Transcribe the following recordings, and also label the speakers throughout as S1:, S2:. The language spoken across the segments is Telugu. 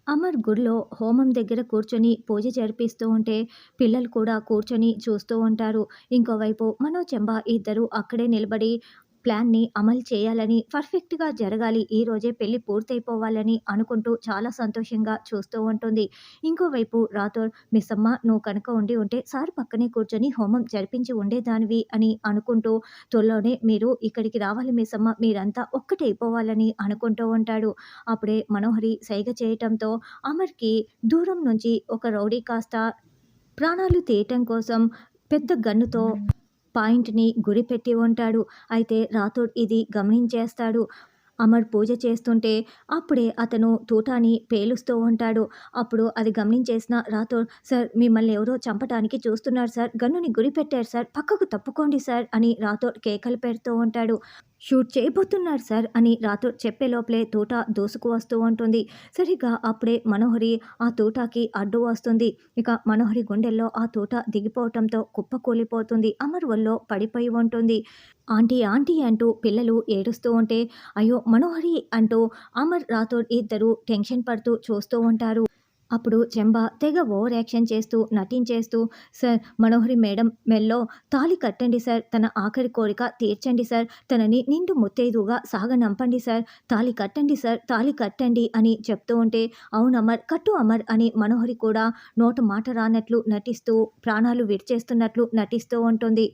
S1: అమర్ గుడిలో హోమం దగ్గర కూర్చొని పూజ జరిపిస్తూ ఉంటే పిల్లలు కూడా కూర్చొని చూస్తూ ఉంటారు. ఇంకోవైపు మనో, చెంబా ఇద్దరు అక్కడే నిలబడి ప్లాన్‌ని అమలు చేయాలని, పర్ఫెక్ట్‌గా జరగాలి, ఈరోజే పెళ్లి పూర్తయిపోవాలని అనుకుంటూ చాలా సంతోషంగా చూస్తూ ఉంటుంది. ఇంకోవైపు రాథోడ్, మిస్సమ్మ నువ్వు కనుక ఉండి ఉంటే సార్ పక్కనే కూర్చొని హోమం జరిపించి ఉండేదానివి అని అనుకుంటూ త్వరలోనే మీరు ఇక్కడికి రావాలి మిస్సమ్మ, మీరంతా ఒక్కటైపోవాలని అనుకుంటూ ఉంటాడు. అప్పుడే మనోహరి సైగ చేయటంతో అమర్‌కి దూరం నుంచి ఒక రౌడీ కాస్త ప్రాణాలు తీయటం కోసం పెద్ద గన్నుతో పాయింట్‌ని గురిపెట్టి ఉంటాడు. అయితే రాథోడ్ ఇది గమనించేస్తాడు. అమర్ పూజ చేస్తుంటే అప్పుడే అతను తూటాని పేలుస్తూ ఉంటాడు. అప్పుడు అది గమనించేసిన రాథోడ్, "సార్ మిమ్మల్ని ఎవరో చంపటానికి చూస్తున్నారు సార్. గన్నుని గురిపెట్టారు సార్. పక్కకు తప్పుకోండి సార్" అని రాథోడ్ కేకలు పెడుతూ ఉంటాడు. "షూట్ చేయబోతున్నారు సార్" అని రాథోడ్ చెప్పే లోపలే తూట దూసుకు వస్తూ ఉంటుంది. సరిగ్గా అప్పుడే మనోహరి ఆ తూటాకి అడ్డు వస్తుంది. ఇక మనోహరి గుండెల్లో ఆ తూట దిగిపోవటంతో కుప్పకూలిపోతుంది. అమర్ ఒళ్ళో పడిపోయి ఉంటుంది. ఆంటీ ఆంటీ అంటూ పిల్లలు ఏడుస్తూ ఉంటే, అయ్యో మనోహరి అంటూ అమర్, రాథోడ్ ఇద్దరు టెన్షన్ పడుతూ చూస్తూ ఉంటారు. అప్పుడు చెంబా తెగ ఓవర్ యాక్షన్ చేస్తూ నటించేస్తూ, సార్ మనోహరి మేడం మెల్లో తాళి కట్టండి సార్, తన ఆఖరి కోరిక తీర్చండి సార్, తనని నిండు ముత్తైదువుగా సాగనంపండి సార్, తాళి కట్టండి సార్, తాళి కట్టండి అని చెప్తూ ఉంటే, అవును అమర్, కట్టు అమర్ అని మనోహరి కూడా నోట మాట రానట్లు నటిస్తూ ప్రాణాలు విడిచేస్తున్నట్లు నటిస్తూ ఉంటుంది.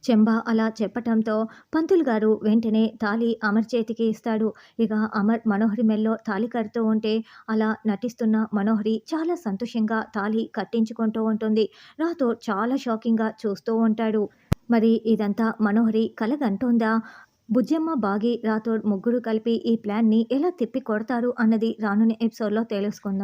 S1: చెంబా అలా చెప్పటంతో పంతులు గారు వెంటనే తాళి అమర్ చేతికి ఇస్తాడు. ఇక అమర్ మనోహరి మెల్లో తాళి కడుతూ ఉంటే అలా నటిస్తున్న మనోహరి చాలా సంతోషంగా తాళి కట్టించుకుంటూ ఉంటుంది. రాథోడ్ చాలా షాకింగ్‌గా చూస్తూ ఉంటాడు. మరి ఇదంతా మనోహరి కలగంటోందా? బుజ్జమ్మ, బాగి, రాథోడ్ ముగ్గురు కలిపి ఈ ప్లాన్‌ని ఎలా తిప్పికొడతారు అన్నది రానున్న ఎపిసోడ్‌లో తెలుసుకుందాం.